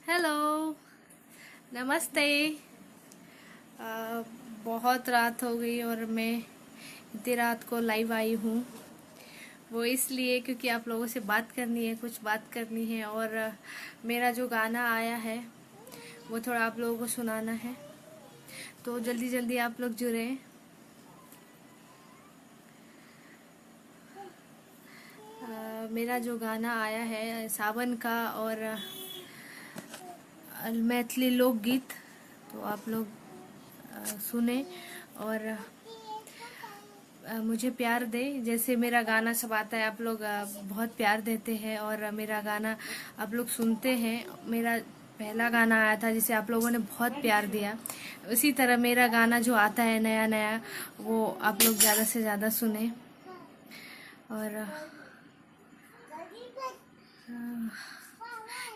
Hello. नमस्ते। अ, बहुत रात हो गई और मैं इतनी रात को लाइव आई हूँ। वो इसलिए क्योंकि आप लोगों से बात करनी है, कुछ बात करनी है। और मेरा जो गाना आया है वो थोड़ा आप लोगों को सुनाना है, तो जल्दी जल्दी आप लोग जुड़े। मेरा जो गाना आया है सावन का और मैथिली लोकगीत, तो आप लोग सुने और मुझे प्यार दे। जैसे मेरा गाना सब आता है, आप लोग बहुत प्यार देते हैं और मेरा गाना आप लोग सुनते हैं। मेरा पहला गाना आया था जिसे आप लोगों ने बहुत प्यार दिया। उसी तरह मेरा गाना जो आता है नया नया, वो आप लोग ज़्यादा से ज़्यादा सुने। और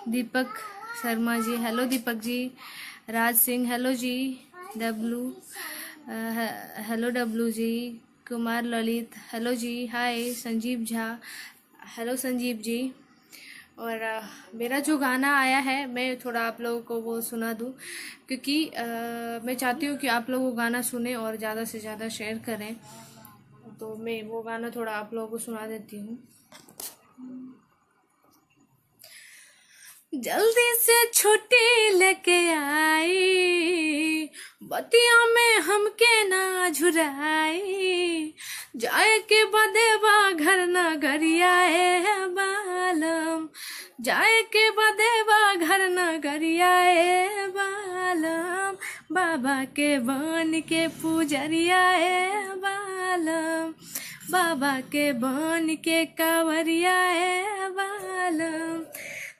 दीपक शर्मा जी, हेलो दीपक जी। राज सिंह, हेलो जी। डब्लू, हेलो डब्लू जी। कुमार ललित, हेलो जी, हाय। संजीव झा, हेलो संजीव जी। और मेरा जो गाना आया है मैं थोड़ा आप लोगों को वो सुना दूं, क्योंकि मैं चाहती हूँ कि आप लोग वो गाना सुने और ज़्यादा से ज़्यादा शेयर करें। तो मैं वो गाना थोड़ा आप लोगों को सुना देती हूँ। जल्दी से छुट्टी लेके आई, बतिया में हमके ना झुराई। जाए के बदेवा घर ना गरियाए बालम, जाए के बदेवा घर ना गरियाए बालम। बाबा के बन के पुजरियाए बालम, बाबा के बन के कांवरियाए बालम।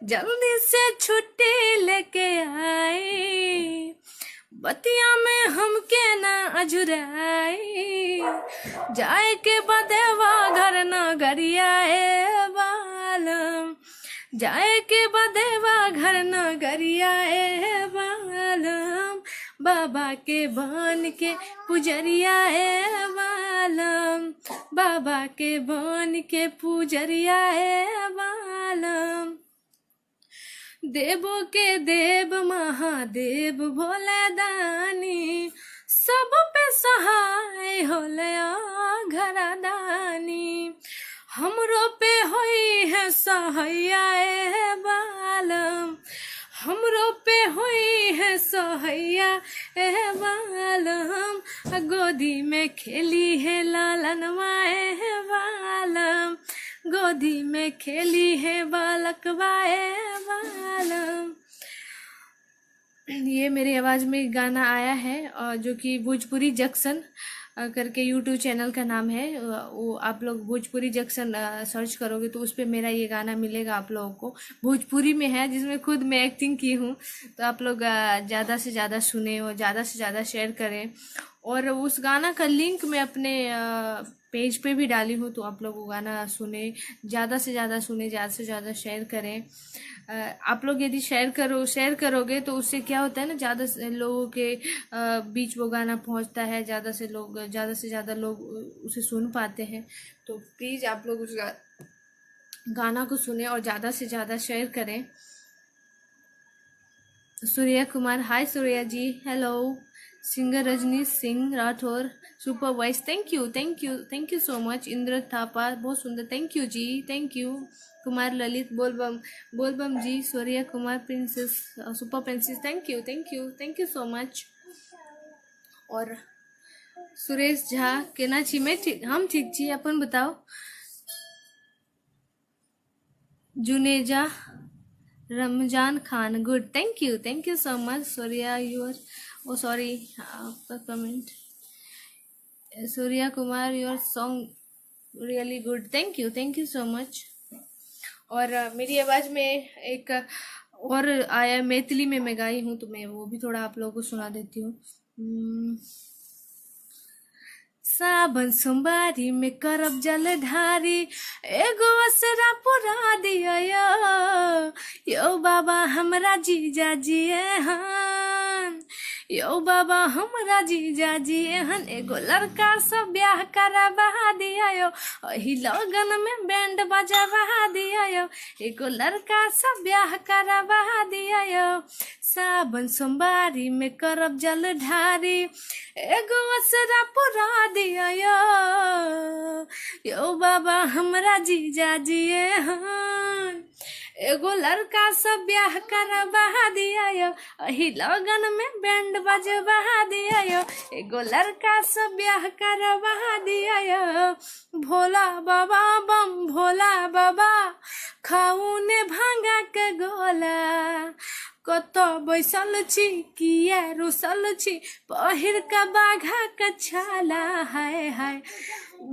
जल्दी से छुट्टी लेके आई, बतिया में हमके ना अजुराई। जाए के बदेवा घर ना गरियाए बालम, जाए के बदेवा घर ना गरियाए बालम। बाबा के बन के पुजरियाए बालम, बाबा के बन के पुजरियाए बालम। देवों के देव महादेव भोले दानी, सब पे सहाय होले घरा दानी। हमरो पे होई है सहैया बालम, हमरो पे होई है सहैया बालम। गोदी में खेली है लालनवा बालम, गोदी में खेली है बालकवाए बालम। ये मेरी आवाज़ में गाना आया है, और जो कि भोजपुरी जंक्शन करके यूट्यूब चैनल का नाम है। वो आप लोग भोजपुरी जंक्शन सर्च करोगे तो उस पर मेरा ये गाना मिलेगा आप लोगों को। भोजपुरी में है, जिसमें खुद मैं एक्टिंग की हूँ। तो आप लोग ज़्यादा से ज़्यादा सुने और ज़्यादा से ज़्यादा शेयर करें। और उस गाना का लिंक मैं अपने पेज पे भी डाली हूँ, तो आप लोग वो गाना सुने, ज़्यादा से ज़्यादा सुने, ज़्यादा से ज़्यादा शेयर करें। आप लोग यदि शेयर करोगे तो उससे क्या होता है ना, ज़्यादा लोगों के बीच वो गाना पहुंचता है, ज़्यादा से ज़्यादा लोग उसे सुन पाते हैं। तो प्लीज़ आप लोग उस गाना को सुने और ज़्यादा से ज़्यादा शेयर करें। Surya Kumar, hi Surya ji, hello. Singer Rajneesh Singh Rathore, super voice, thank you thank you thank you so much. Indra Thapa, बहुत सुंदर, thank you ji, thank you. Kumar Lalit, Bolbam ji. Surya Kumar, princess, super princess, thank you so much. और सुरेश झा, केना छी? मैं ठीक, हम ठीक छी, अपन बताओ। Juneja Ramzan Khan, good, thank you so much. Surya your, oh sorry, आपका comment. Surya Kumar, your song really good, thank you so much. और मेरी आवाज़ में एक और आया, मैथिली में मैं गाई हूँ, तो मैं वो भी थोड़ा आप लोगों को सुना देती हूँ। सावन सोमवारी में करब जलधारी, एगो असरा पुरा दिया यो बाबा हमरा जीजा जिए हन। यो बाबा हमरा जीजा जी एहन एगो लड़का से ब्याह करवा दिया यो, अही लगन में बैंड बजवा दिया यो, एगो लड़का से ब्याह करवा दिया यो, सावन सोमवारी में करब जल ढारी, एगो असरा पुरा दिया यो बाबा हमरा जीजा जी एहन एगो लड़का से ब्याह करवा दिया यो, अही लगन में बैंड बजवा दिया यो, एगो लड़का से ब्याह करवा दिया यो, भोला बाबा बम भोला बाबा खाऊ ने भांगा के गोला, कत बैसल छी किया रुसल छी पहिर का बाघा के छाला, हाय हाय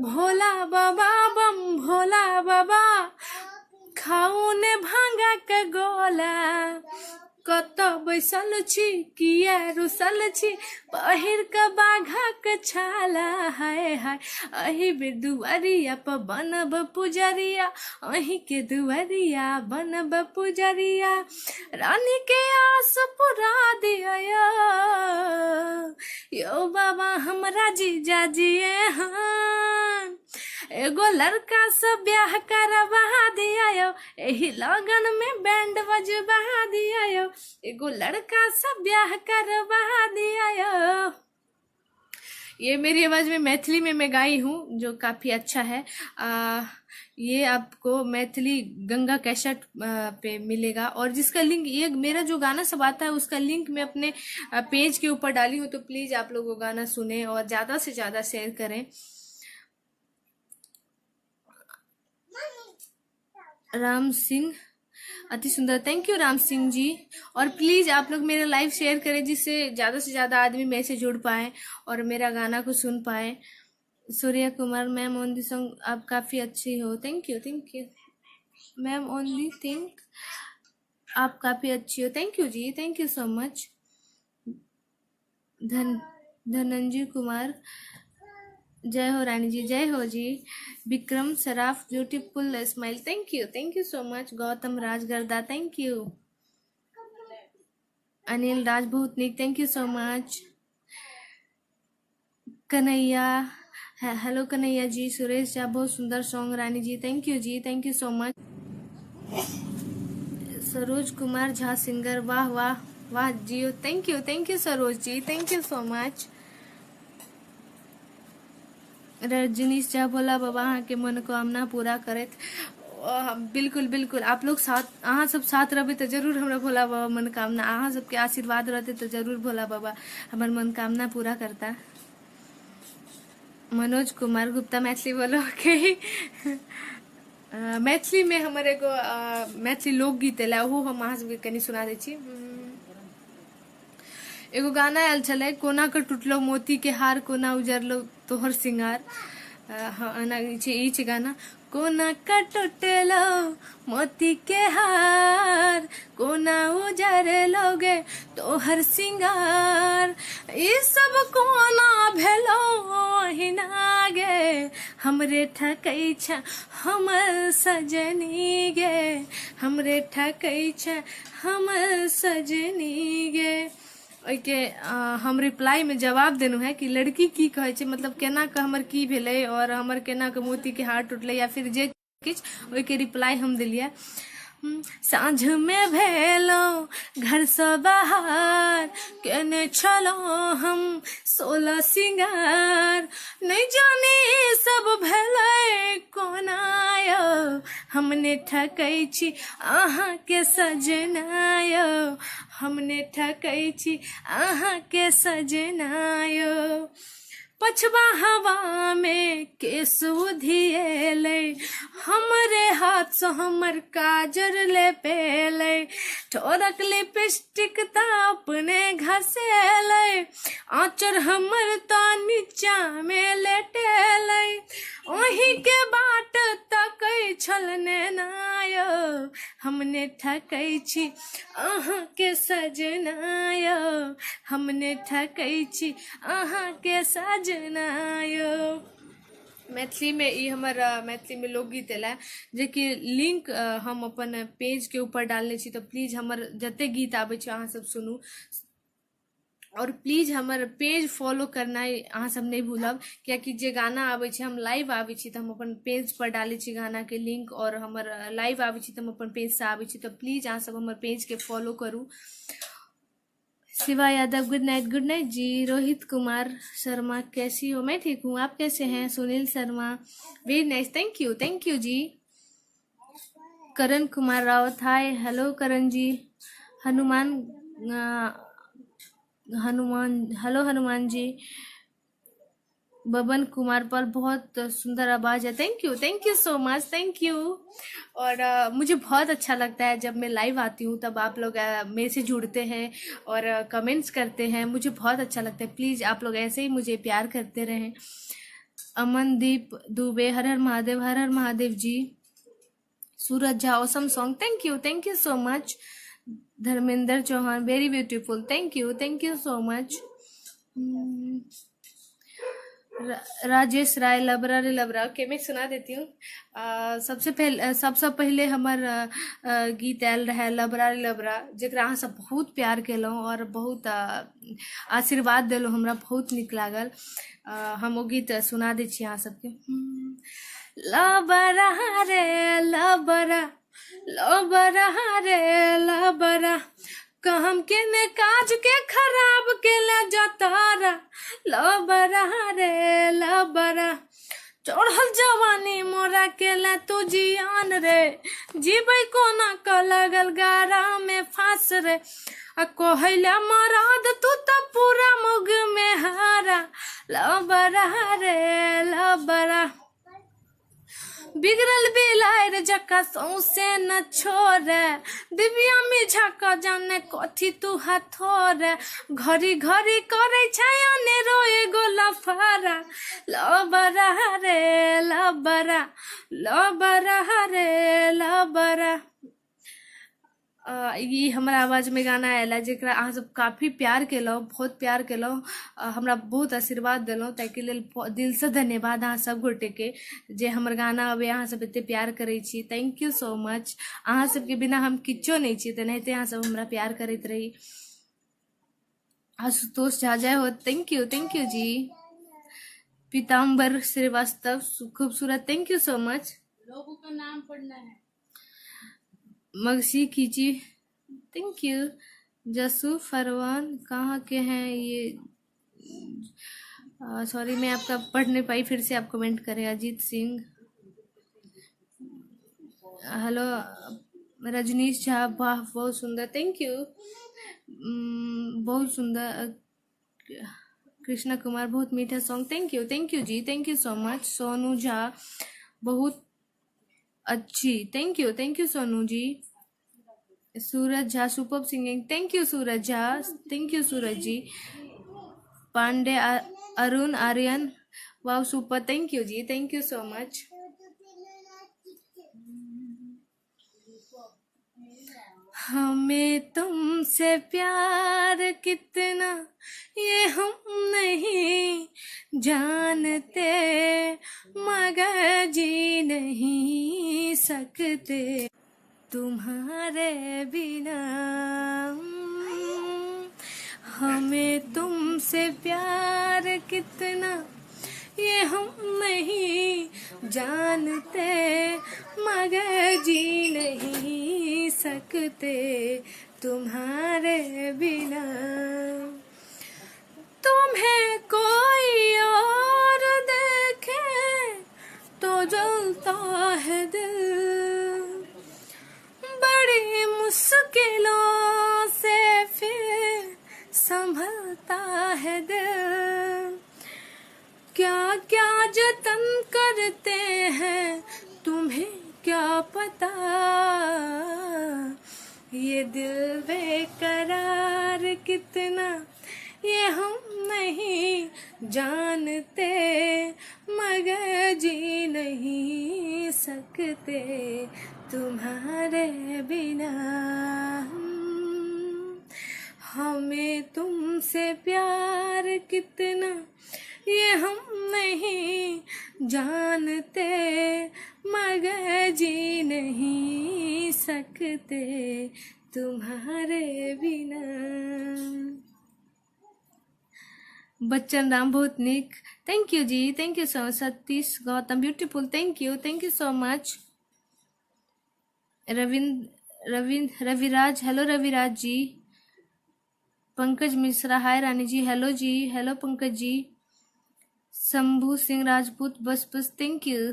भोला बाबा बम भोला बाबा खाऊ ने भांगा के गोला, कत बैसल छी किया रुसल छी पहिर के बाघा के छाला, हाय हाय अही बेर दुआरिया पर बनब पुजरिया, अही के दुआरिया बनब पुजरिया, रानी के आस पुरा दिया यो बाबा हमरा जीजा जी एहन एगो लड़का से ब्याह करवा दिया यो, एही लगन में बैंड बजवा दिया यो, एगो लड़का से ब्याह करवा दिया यो। ये मेरी आवाज़ में मैथिली में मैं गाई हूँ जो काफ़ी अच्छा है। ये आपको मैथिली गंगा कैसेट पे मिलेगा, और जिसका लिंक ये मेरा जो गाना सब आता है उसका लिंक मैं अपने पेज के ऊपर डाली हूँ, तो प्लीज़ आप लोग वो गाना सुने और ज़्यादा से ज़्यादा शेयर करें। राम सिंह अति सुंदर, थैंक यू राम सिंह जी। और प्लीज़ आप लोग मेरा लाइव शेयर करें जिससे ज़्यादा से ज़्यादा आदमी मेरे से जुड़ पाए और मेरा गाना को सुन पाए। Surya Kumar ma'am on the song आप काफ़ी अच्छी हो, thank you ma'am only think आप काफ़ी अच्छी हो, thank you ji, thank you so much. Dhananjay Kumar जय हो रानी जी, जय हो जी। Vikram Saraf beautiful smile, thank you so much. Gautam Rajgarda thank you. Anil Rajbhutnik thank you so much. Kanhaiya hello Kanhaiya ji. Suresh Jha बहुत सुंदर song Rani ji, thank you ji, thank you so much. Saroj Kumar Jha singer, वाह वाह वाह जियो, thank you Saroj ji, thank you so much. Rajneesh Jha Bhola Baba अहाँ के मनोकामना पूरा करत। बिल्कुल बिल्कुल आप लोग साथ, अहाँ सब साथ रहबे तो जरूर हमरा भोला बाबा मनोकामना, अहाँ सबके आशीर्वाद रहते तो जरूर भोला बाबा हमार मनोकामना पूरा करता। मनोज कुमार गुप्ता मैथिली बोलो के मैथिली में हमारे एगो मैथिली लोकगीत एला वो हम अहाँ सबके कनी सुना दै छी। एगो गाना आयल छलै, कोना के टूटलो मोती के हार, कोना उजरलो तोहर सिंगार। ई छै गाना। कोना का टूटलो मोती के हार, कोना उजरलोगे तोहर सिंगार, ई सब कोना भेलो हिना गे, हमरे ठकै छ हमर सजनी गे, हमरे ठकै छ हमर सजनी गे। ओके हम रिप्लाई में जवाब देनु है कि लड़की की कहे छै, मतलब केना के हमर की भेलै और हमर केना के मोती के हार टूटलै या फिर जे किछ, ओके रिप्लाई हम दिलियै। साँझ में भेलो घर से बाहर, केने छलो हम 16 सिंगार, नहीं जाने सब भेलै कोना यो, हमने ठकै छी अहाँ के सजना यो, हमने ठकै छी अहाँ के सजना यो। पछवा हवा में केस उधिएले, हमरे हाथ से हमर काजर ले पेले, ठोरक लिपस्टिक ता अपने घसेले, आँचर हमर ता नीचा में लेटेले, ओही के बाट तकै छल नैनायो, हमने ठकै छी अहाँ के सजना यो, हमने ठकै छी अहाँ के सजना यो। मैथिली में ई हमर मैथिली में लोकगीत एला, जेकि लिंक हम अपन पेज के ऊपर डालने छी, तो प्लीज हमर जते गीत आबै छै अहाँ सब सुनू। और प्लीज हमर पेज फॉलो करना अहाँ सब नहीं भूलब, कियाकि जे गाना आबै छै हम लाइव आबै छी तऽ हम अपन पेज पर डालै छी गाना के लिंक, और हमर लाइव आबै छी तऽ हम अपन पेज से आबै छी, तो प्लीज अहाँ सब हमर पेज के फॉलो करू। Shiva Yadav good night ji. रोहित कुमार शर्मा कैसी हो? मैं ठीक हूँ, आप कैसे हैं? Sunil Sharma very nice, thank you ji. Karan Kumar Rawat hi, hello Karan ji. Hanuman hello Hanuman ji. Baban Kumar पर बहुत सुंदर आवाज है, thank you so much, thank you. और मुझे बहुत अच्छा लगता है जब मैं लाइव आती हूँ तब आप लोग मेरे से जुड़ते हैं और कमेंट्स करते हैं, मुझे बहुत अच्छा लगता है। प्लीज आप लोग ऐसे ही मुझे प्यार करते रहें। अमनदीप दुबे हर हर Mahadev ji. Suraj Jha awesome song, thank you so much. Dharmendra Chauhan very beautiful, thank you so much. Rajesh Rai लबरा रे लबरा, ओके मैं सुना देती हूँ। सबसे पहले हमर गीत आयल रहे लबरा रे लबरा, जरा अहाँ सब बहुत प्यार केलहुँ और बहुत आशीर्वाद देलहुँ, हमरा बहुत नीक लागल। हम वो गीत सुना दै छी अहाँ सबके। लबरा रे लबरा, लबरा रे लबरा, कहम के ने काज के खराब के ले जतारा। लबरा रे लबरा, चढ़ल जवानी मोरा के ले तू जियान रे, जीबै कोना क लगल गारा में फांस रे। आ कहला मराद तू तो पूरा मुग में हारा। लबरा रे लबरा, बिगड़ल बिलायर जका सौसे न छोड़े, दिव्या मिझा का जाने कथी तू हथोरे। घड़ी घड़ी करे छाया ने रोए गोला फारा। लबरा रे लबरा, लबरा रे लबरा। ये हमारा आवाज में गाना आयल है जरा अहाँ सब काफी प्यार केलहुँ, बहुत प्यार केलहुँ, हमरा बहुत आशीर्वाद देलहुँ, ताकि लेल दिल से धन्यवाद अहाँ सब गोटे के जे हमर गाना अबे अहाँ सब एते प्यार करे छी, थैंक यू सो मच। अहाँ सबके बिना हम किच्छो नहीं छी, तेनाहिते अहाँ सब हमरा प्यार करैत रही। आशुतोष झा जय हो, थैंक यू जी। पीताम्बर श्रीवास्तव खूबसूरत, थैंक यू सो मच। लोगों का नाम पढ़ना है। Magsi कीची, thank you. जसू फरवान कहाँ के हैं ये? सॉरी मैं आपका पढ़ नहीं पाई, फिर से आप कमेंट करें। अजीत सिंह, हेलो। रजनीश झा, वाह बहुत सुंदर, थैंक यू। बहुत सुंदर। कृष्णा कुमार बहुत मीठा song, thank you ji, thank you so much. Sonu Jha बहुत अच्छी, thank you Sonu ji. Suraj Jha super singing, thank you Suraj Jha, thank you Suraj ji. Pandey Arun Aryan, wow super, thank you ji, thank you so much. हमें तुमसे प्यार कितना ये हम नहीं जानते, मगर जी नहीं सकते तुम्हारे बिना। हमें तुमसे प्यार कितना ये हम नहीं जानते, मगर जी नहीं सकते तुम्हारे बिना। तुम्हें कोई और देखे तो जलता है दिल, बड़ी मुश्किलों से फिर संभलता है दिल। क्या क्या जतन करते हैं तुम्हें क्या पता, ये दिल बेकरार कितना ये हम नहीं जानते, मगर जी नहीं सकते तुम्हारे बिना। हमें तुमसे प्यार कितना ये हम नहीं जानते, मगर जी नहीं सकते तुम्हारे बिना। Bachchan Ram Bhootnik, thank you ji, thank you so much. Satish Gautam beautiful, thank you so much. Ravindra Raviraj, hello Raviraj ji. Pankaj Mishra, hi Rani ji, hello जी, हेलो पंकज जी। शंभू सिंह राजपूत, बस बस, थैंक यू।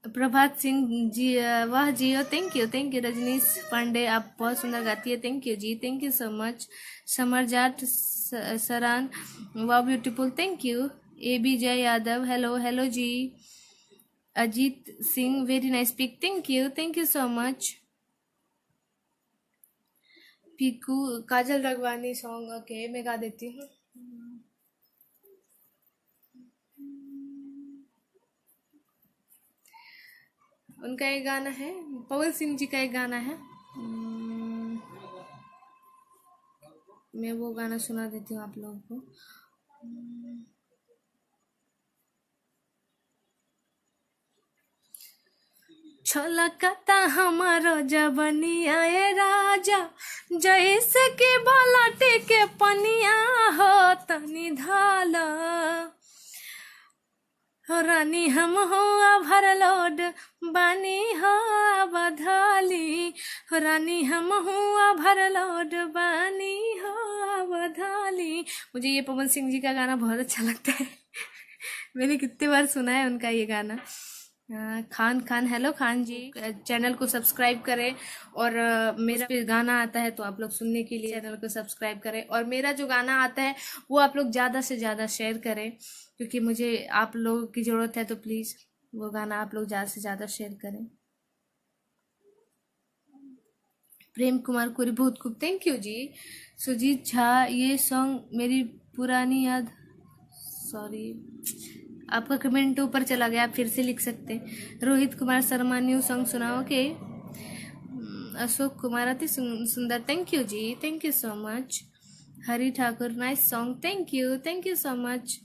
प्रभात सिंह जी, वाह जी, थैंक यू। रजनीश पांडे, आप बहुत सुंदर गाती है, thank you ji, thank you so much. Samarjat Saran, वाह beautiful, thank you. A B Jay Yadav, hello hello जी। Ajit Singh, very nice pic, thank you so much. Piku, Kajal Ragwani song, okay मैं गा देती हूँ। उनका एक गाना है, पवन सिंह जी का एक गाना है, मैं वो गाना सुना देती हूँ आप लोगों को। छलकता हमारो जबनिया ए राजा, जैसे कि बलटे के पनिया हो, तनी धाल हो रानी, हम हो भरलोड बानी हो बधाली, हो रानी हम हो भरलोड बानी हो बधाली। मुझे ये पवन सिंह जी का गाना बहुत अच्छा लगता है। मैंने कितने बार सुना है उनका ये गाना। खान, हेलो खान जी, चैनल को सब्सक्राइब करें। और मेरा भी गाना आता है तो आप लोग सुनने के लिए चैनल को सब्सक्राइब करें, और मेरा जो गाना आता है वो आप लोग ज़्यादा से ज़्यादा शेयर करें, क्योंकि मुझे आप लोगों की ज़रूरत है, तो प्लीज़ वो गाना आप लोग ज़्यादा से ज़्यादा शेयर करें। प्रेम कुमार कोरी, बहुत खूब, थैंक यू जी। सुजीत झा, ये सॉन्ग मेरी पुरानी याद, सॉरी आपका कमेंट ऊपर चला गया, आप फिर से लिख सकते हैं। रोहित कुमार शर्मा, न्यू सॉन्ग सुनाओ के। अशोक कुमार, अति सुंदर, thank you ji, thank you so much. Hari Thakur, nice song, thank you so much.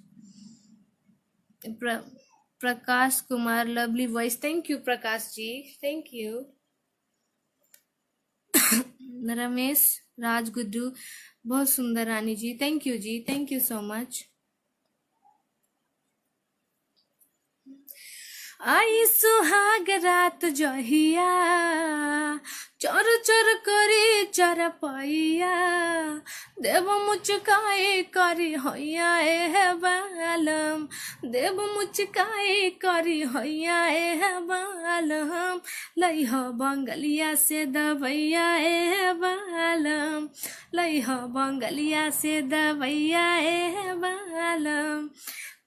Prakash Kumar, lovely voice, thank you Prakash ji, thank you. Ramesh Raj Guddu, बहुत सुंदर Rani ji, thank you ji, thank you so much. आई सुहाग रात जहिया, चोर चोर करी चरपैया, देव मुचकाई करी हैया ए बालम, देव मुचकाई करी हैया ए बालम, लइह बंगलिया से दबैया ए बालम, लइह बंगलिया से दबैया ए बालम।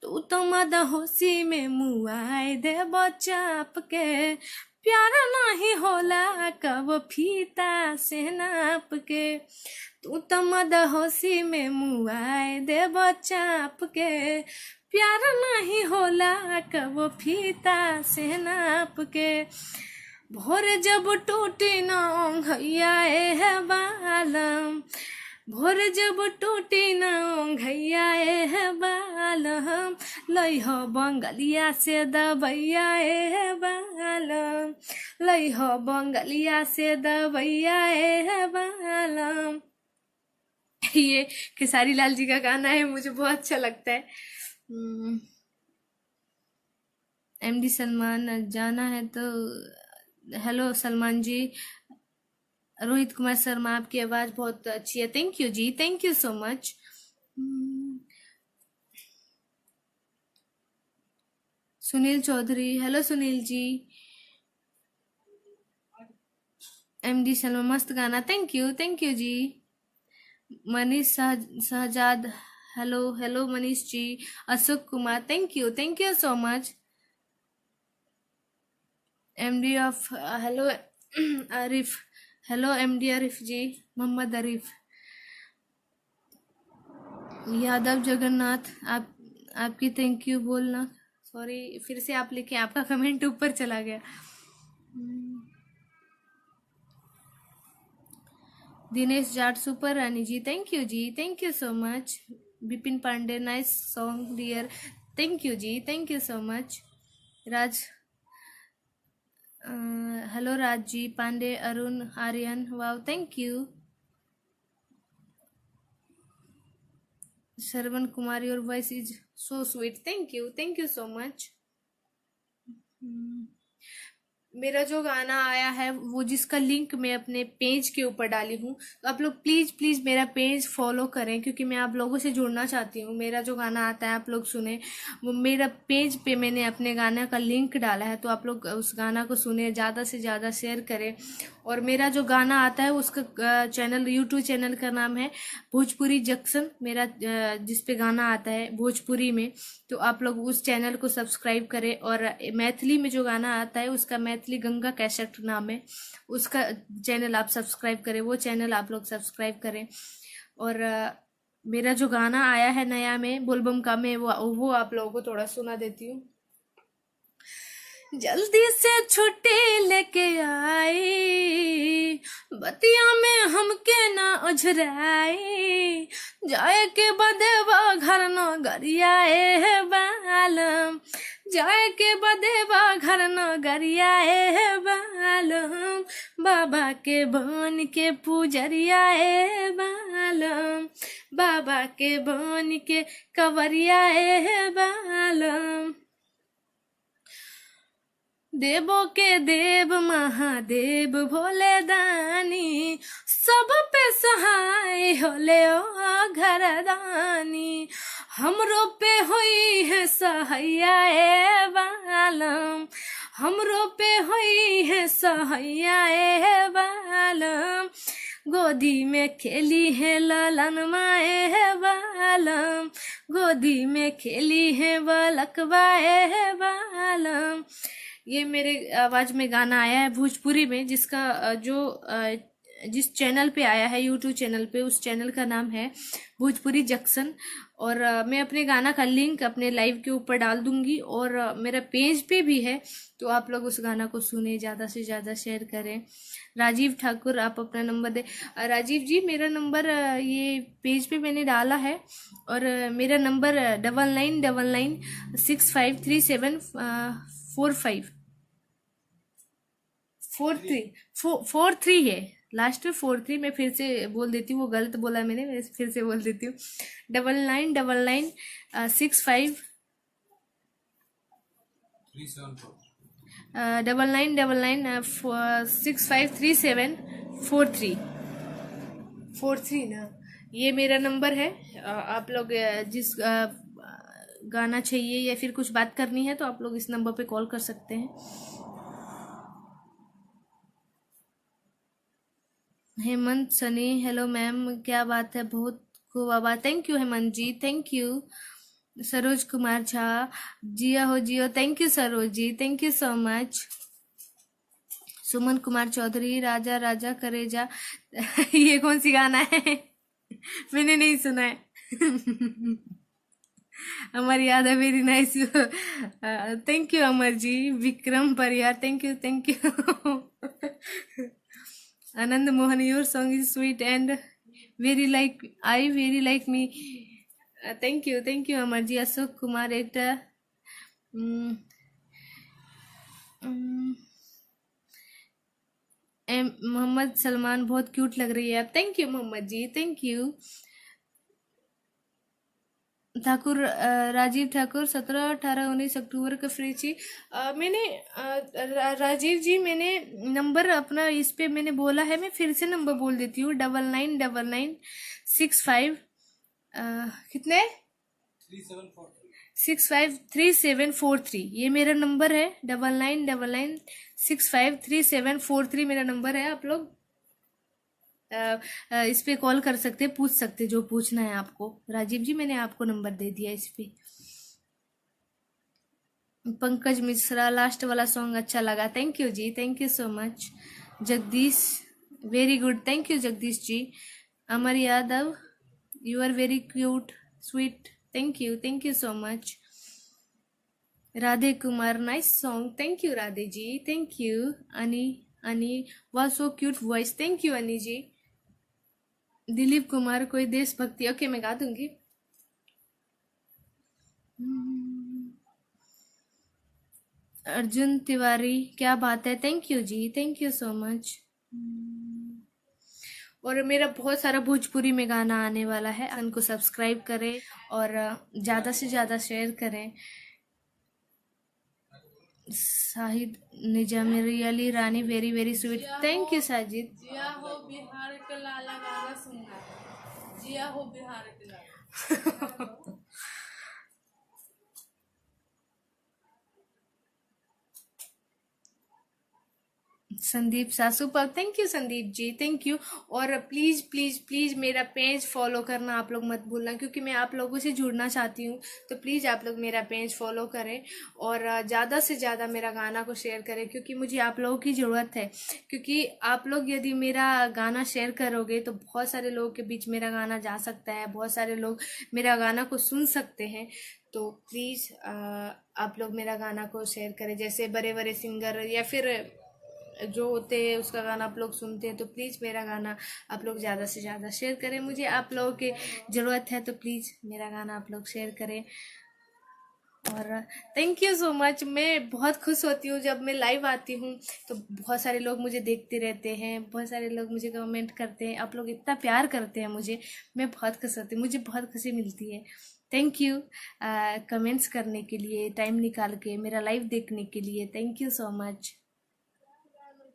तू तो मदहोशी में मुआए दे बचाप के, प्यार नहीं होला कब फीता से नाप के, तू तो मदहोशी में मुआए दे बचाप के, प्यार नहीं होला कब फीता से नाप के। भोर जब टूटी ना घैया ए बालम, भोर जब टूटी ना घैया ए बालम, लइह बंगलिया से दबैया ए बालम, लइह बंगलिया से दबैया ए बालम। ये खेसारी लाल जी का गाना है, मुझे बहुत अच्छा लगता है। एमडी सलमान, जाना है तो हेलो सलमान जी। रोहित कुमार शर्मा, आपकी आवाज बहुत अच्छी है, thank you ji, thank you so much. Sunil Chaudhary, hello Sunil ji. MD Salman, मस्त गाना, थैंक यू जी। Manish Shahzad, hello hello Manish ji. Ashok Kumar, thank you so much. MD ऑफ, hello Arif, hello MD Arif ji. Mohammad Arif Yadav Jagannath, आपकी थैंक यू बोलना, सॉरी फिर से आप लिखे, आपका कमेंट ऊपर चला गया। Dinesh Jat, super Rani ji, thank you so much. Bipin Pandey, nice song dear, thank you so much. Raj, hello Raj ji. Pandey Arun Aryan, wow, thank you. Shravan Kumar, your voice is so sweet, thank you so much. मेरा जो गाना आया है वो जिसका लिंक मैं अपने पेज के ऊपर डाली हूँ, तो आप लोग प्लीज प्लीज मेरा पेज फॉलो करें, क्योंकि मैं आप लोगों से जुड़ना चाहती हूँ। मेरा जो गाना आता है आप लोग सुने, वो मेरा पेज पे मैंने अपने गाना का लिंक डाला है, तो आप लोग उस गाना को सुने, ज़्यादा से ज़्यादा शेयर करें। और मेरा जो गाना आता है उसका चैनल, यूट्यूब चैनल का नाम है भोजपुरी जंक्शन, मेरा जिस पे गाना आता है भोजपुरी में, तो आप लोग उस चैनल को सब्सक्राइब करें। और मैथिली में जो गाना आता है उसका मैथिली गंगा कैसेट नाम है, उसका चैनल आप सब्सक्राइब करें, वो चैनल आप लोग सब्सक्राइब करें। और मेरा जो गाना आया है नया में बोलबम का, मैं वो आप लोगों को थोड़ा सुना देती हूँ। जल्दी से छुट्टी लेके आई, बतिया में हमके ना उझराई, जाए के बदेवा घर न गरियाए बालम, जाए के बदेवा घर न गरियाए बालम, बाबा के बन के पुजरियाए बालम, बाबा के बन के कवरियाए बालम। देवो के देव महादेव भोले दानी, सब पे सहाय होले ओ घरदानी, हमरो पे होई है सहाया ए बालम, हमरो पे होई है सहाया ए बालम, गोदी में खेली है ललन माए बालम, गोदी में खेली है बलकवाए बालम। ये मेरे आवाज में गाना आया है भोजपुरी में, जिसका जिस चैनल पे आया है, यूट्यूब चैनल पे, उस चैनल का नाम है भोजपुरी जंक्शन। और मैं अपने गाना का लिंक अपने लाइव के ऊपर डाल दूंगी, और मेरा पेज पे भी है, तो आप लोग उस गाना को सुने, ज़्यादा से ज़्यादा शेयर करें। राजीव ठाकुर, आप अपना नंबर दे। राजीव जी, मेरा नंबर ये पेज पे मैंने डाला है, और मेरा नंबर 9999653745 4 3 है, लास्ट में 4 3। मैं फिर से बोल देती हूँ, वो गलत बोला मैंने, मैं फिर से बोल देती हूँ। 999965 9999653743 ना, ये मेरा नंबर है। आप लोग जिस गाना चाहिए या फिर कुछ बात करनी है, तो आप लोग इस नंबर पे कॉल कर सकते हैं। हेमंत सनी, हेलो मैम, क्या बात है, बहुत खूब आवाज, thank you Hemant ji, thank you. Saroj Kumar Jha, जिया हो जियो, thank you Saroj ji, thank you so much. Suman Kumar Chaudhary, राजा राजा करेजा ये कौन सी गाना है मैंने नहीं सुना है Amar Yadav, very nice you, thank you Amar ji. Vikram Pariyar, thank you Anand Mohan, your song is sweet and very like me, thank you Amar ji. Ashok Kumar, एक मोहम्मद सलमान, बहुत क्यूट लग रही है आप, thank you Mohammad ji, thank you. Thakur, Rajiv Thakur, 17, 18, 19 अक्टूबर का फ्री थी। मैंने राजीव जी, मैंने नंबर अपना इस पे मैंने बोला है, मैं फिर से नंबर बोल देती हूँ, 999965 कितने 653743, ये मेरा नंबर है। 9999653743 मेरा नंबर है। आप लोग इस पे कॉल कर सकते, पूछ सकते जो पूछना है आपको। राजीव जी, मैंने आपको नंबर दे दिया इस पे। पंकज मिश्रा, लास्ट वाला सॉन्ग अच्छा लगा, thank you ji, thank you so much. Jagdish, very good, thank you Jagdish ji. Amar Yadav, you are very cute sweet, thank you so much. Radhe Kumar, nice song, thank you Radhe ji, thank you. Ani वाह, so cute voice, thank you Ani ji. Dilip Kumar, कोई देशभक्ति, okay मैं गा दूंगी। अर्जुन तिवारी, क्या बात है, thank you ji, thank you so much. और मेरा बहुत सारा भोजपुरी में गाना आने वाला है, उनको सब्सक्राइब करें और ज़्यादा से ज़्यादा शेयर करें। Sahid Nizami really Rani very very sweet, thank you Sajid. जिया हो बिहार के लाला गाना सुनना है। जिया हो बिहार के लाला। Sandeep Sasupal, thank you Sandeep ji, thank you. और प्लीज़ प्लीज़ प्लीज़ मेरा पेज फॉलो करना आप लोग मत भूलना, क्योंकि मैं आप लोगों से जुड़ना चाहती हूँ। तो प्लीज़ आप लोग मेरा पेज फॉलो करें और ज़्यादा से ज़्यादा मेरा गाना को शेयर करें, क्योंकि मुझे आप लोगों की ज़रूरत है। क्योंकि आप लोग यदि मेरा गाना शेयर करोगे तो बहुत सारे लोगों के बीच मेरा गाना जा सकता है, बहुत सारे लोग मेरा गाना को सुन सकते हैं। तो प्लीज़ आप लोग मेरा गाना को शेयर करें। जैसे बड़े बड़े सिंगर या फिर जो होते हैं उसका गाना आप लोग सुनते हैं, तो प्लीज़ मेरा गाना आप लोग ज़्यादा से ज़्यादा शेयर करें। मुझे आप लोगों की ज़रूरत है, तो प्लीज़ मेरा गाना आप लोग शेयर करें। और थैंक यू सो मच। मैं बहुत खुश होती हूँ जब मैं लाइव आती हूँ तो बहुत सारे लोग मुझे देखते रहते हैं, बहुत सारे लोग मुझे कमेंट करते हैं, आप लोग इतना प्यार करते हैं मुझे, मैं बहुत खुश होती हूँ, मुझे बहुत खुशी मिलती है। थैंक यू कमेंट्स करने के लिए, टाइम निकाल के मेरा लाइव देखने के लिए, thank you so much.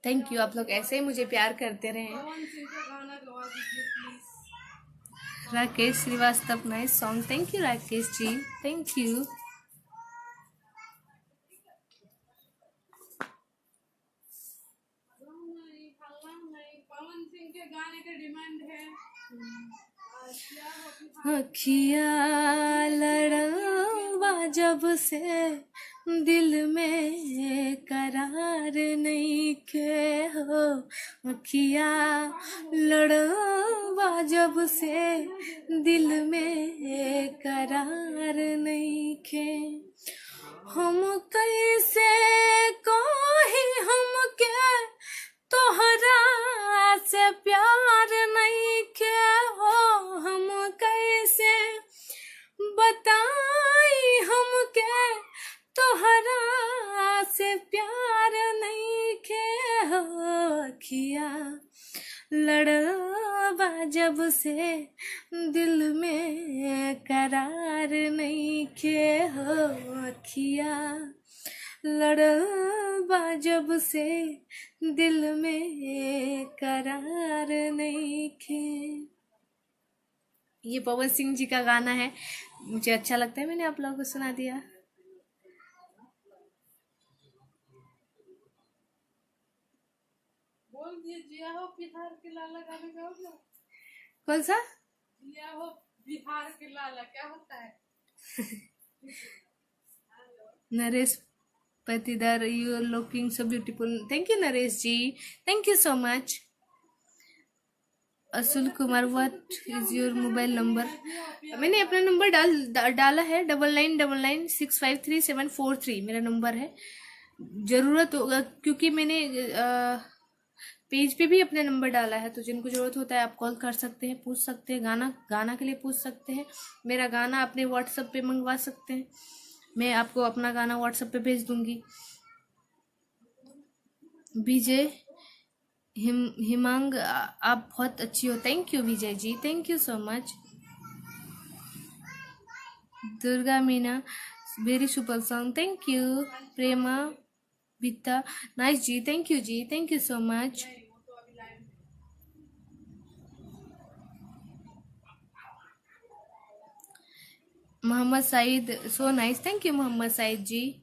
Thank you, आप लोग ऐसे ही मुझे प्यार करते रहें। पवन सिंह का गाना गवा दीजिए please. Rakesh Srivastava, nice song, thank you Rakesh ji, thank you. Pawan Singh के गाने का डिमांड है। अखिया लड़वा जब से दिल में करार नहीं के हो, अखिया लड़वा जब से दिल में करार नहीं के, हम कैसे कोई हम के तोहरा से प्यार नहीं के हो, हम कैसे बताई हम के तोहरा से प्यार नहीं के हो, अखिया लड़वा जब से दिल में करार नहीं के हो, अखिया लड़वा जब से दिल में करार नहीं खे। ये पवन सिंह जी का गाना है, मुझे अच्छा लगता है, मैंने आप लोगों को सुना दिया। बोल दिए जिया हो बिहार के लाला गाने गाओगे। कौन सा? जिया हो बिहार के लाला क्या होता है? Naresh Patidar, you are looking so beautiful. Thank you, Naresh ji. Thank you so much. असुल Kumar, what is your mobile number? मैंने अपना नंबर डाला है 9999653743 मेरा नंबर है। ज़रूरत होगा क्योंकि मैंने पेज पे भी अपना नंबर डाला है, तो जिनको ज़रूरत होता है आप कॉल कर सकते हैं, पूछ सकते हैं, गाना के लिए पूछ सकते हैं, मेरा गाना अपने व्हाट्सएप पे मंगवा सकते हैं, मैं आपको अपना गाना व्हाट्सएप पे भेज दूंगी। विजय हिमांग, आप बहुत अच्छी हो, thank you Vijay ji, thank you so much. Durga Meena, very super song, thank you. Prema Bita, nice जी, thank you ji, thank you so much. Mohammad Saeed, so nice, thank you Mohammad Saeed ji.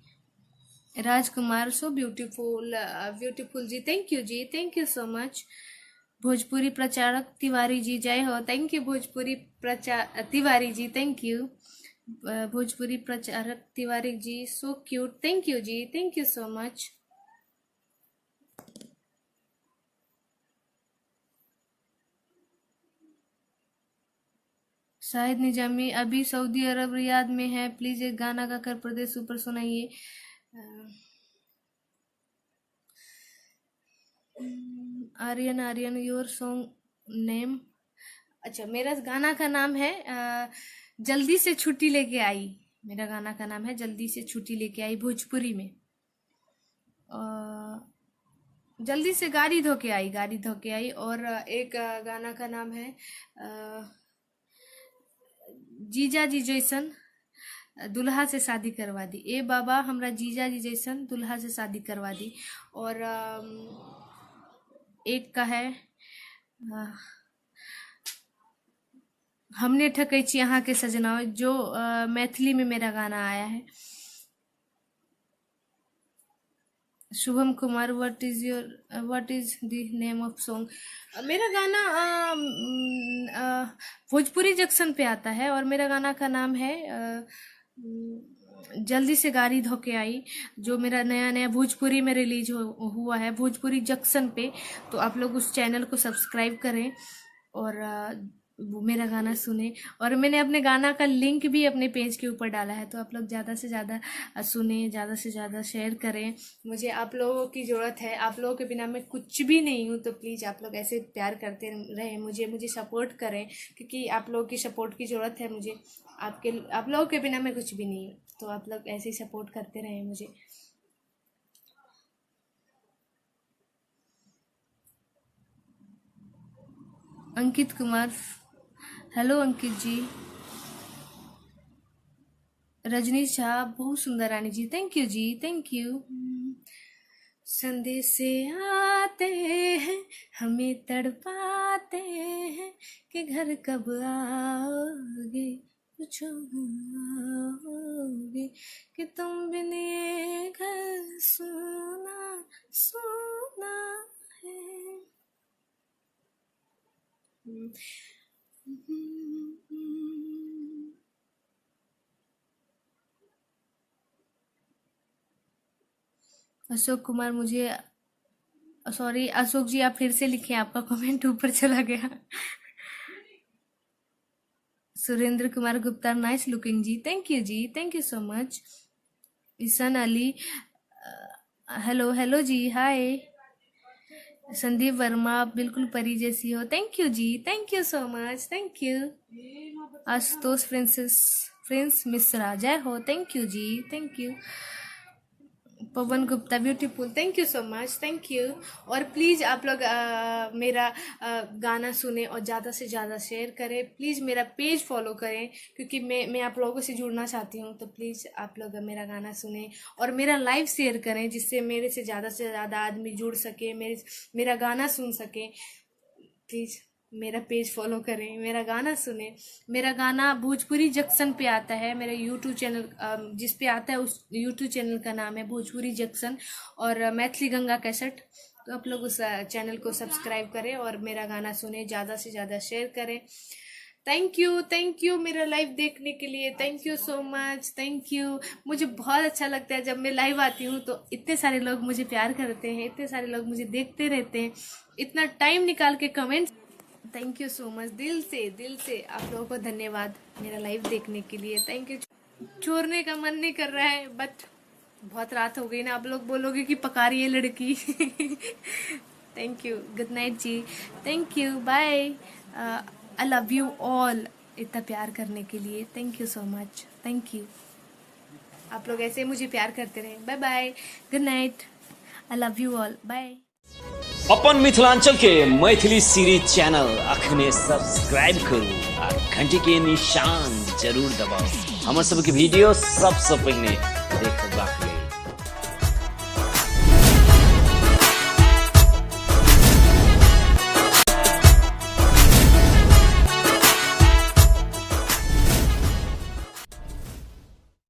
Rajkumar, so beautiful, beautiful जी, thank you ji, thank you so much. Bhojpuri Pracharak Tiwari ji, जय हो, thank you Bhojpuri Tiwari ji, thank you. Bhojpuri Pracharak Tiwari ji, so cute, thank you ji, thank you so much. Shahid Nizami, अभी Saudi अरब Riyadh में है, please एक गाना गाकर प्रदेश ऊपर सुनाइए। Aryan, Aryan your song name? अच्छा, मेरा गाना का नाम है जल्दी से छुट्टी लेके आई, मेरा गाना का नाम है जल्दी से छुट्टी लेके आई, भोजपुरी में। जल्दी से गाड़ी धो के आई। और एक गाना का नाम है जीजा जी जैसन दुल्हा से शादी करवा दी। ए बाबा हमरा जीजा जी जैसन दुल्हा से शादी करवा दी। और एक का है हमने ठकै छी अहाँ के सजना, जो मैथिली में मेरा गाना आया है। Shubham Kumar what is the name of song. मेरा गाना भोजपुरी जंक्शन पे आता है और मेरा गाना का नाम है जल्दी से गाड़ी धो के आई, जो मेरा नया भोजपुरी में रिलीज हुआ है भोजपुरी जंक्शन पे। तो आप लोग उस चैनल को सब्सक्राइब करें और वो मेरा गाना सुने। और मैंने अपने गाना का लिंक भी अपने पेज के ऊपर डाला है, तो आप लोग ज़्यादा से ज़्यादा सुने, ज़्यादा से ज़्यादा शेयर करें। मुझे आप लोगों की ज़रूरत है, आप लोगों के बिना मैं कुछ भी नहीं हूँ। तो प्लीज़ आप लोग ऐसे प्यार करते रहें, मुझे सपोर्ट करें, क्योंकि आप लोगों की सपोर्ट की ज़रूरत है मुझे। आप लोगों के बिना मैं कुछ भी नहीं हूँ, तो आप लोग ऐसे ही सपोर्ट करते रहें मुझे। अंकित कुमार, हेलो अंकित जी। रजनीश झा, बहुत सुंदर Rani ji, thank you ji, thank you. संदेश से आते हैं हमें तड़पाते हैं कि घर कब आओगे, पूछोगे कि तुम बिन ये घर सुना सुना है। अशोक कुमार, मुझे सॉरी अशोक जी, आप फिर से लिखें, आपका कमेंट ऊपर चला गया। सुरेंद्र कुमार गुप्ता, नाइस लुकिंग जी, thank you ji, thank you so much. Ishan Ali, hello hello जी, हाय। संदीप वर्मा, आप बिल्कुल परी जैसी हो, thank you ji, thank you so much, thank you. Ashutosh Prince Mishra, जय हो, thank you ji, thank you. Pawan Gupta, beautiful, thank you so much, thank you. और please आप लोग मेरा गाना सुने और ज़्यादा से ज़्यादा शेयर करें। प्लीज़ मेरा पेज फॉलो करें, क्योंकि मैं आप लोगों से जुड़ना चाहती हूँ। तो प्लीज़ आप लोग मेरा गाना सुने और मेरा लाइव शेयर करें, जिससे मेरे से ज़्यादा आदमी जुड़ सके, मेरा गाना सुन सके। प्लीज़ मेरा पेज फॉलो करें, मेरा गाना सुने। मेरा गाना भोजपुरी जंक्शन पे आता है, मेरा यूट्यूब चैनल जिस पे आता है उस यूट्यूब चैनल का नाम है भोजपुरी जंक्शन और मैथिली गंगा कैसेट। तो आप लोग उस चैनल को सब्सक्राइब करें और मेरा गाना सुने, ज़्यादा से ज़्यादा शेयर करें। थैंक यू मेरा लाइव देखने के लिए, thank you so much, thank you. मुझे बहुत अच्छा लगता है जब मैं लाइव आती हूँ तो इतने सारे लोग मुझे प्यार करते हैं, इतने सारे लोग मुझे देखते रहते हैं, इतना टाइम निकाल के comment. Thank you so much, दिल से आप लोगों को धन्यवाद मेरा लाइव देखने के लिए, थैंक यू। छोड़ने का मन नहीं कर रहा है, बट बहुत रात हो गई ना, आप लोग बोलोगे कि पका रही है लड़की। थैंक यू, गुड नाइट जी, thank you, bye. I love you all, इतना प्यार करने के लिए thank you so much, thank you. आप लोग ऐसे मुझे प्यार करते रहें, bye bye, good night, I love you all, bye. अपन मिथिलांचल के मैथिली सीरीज चैनल अखने सब्सक्राइब करू आ घंटी के निशान जरूर दबाओ, हमर सबके वीडियो सबसे पहले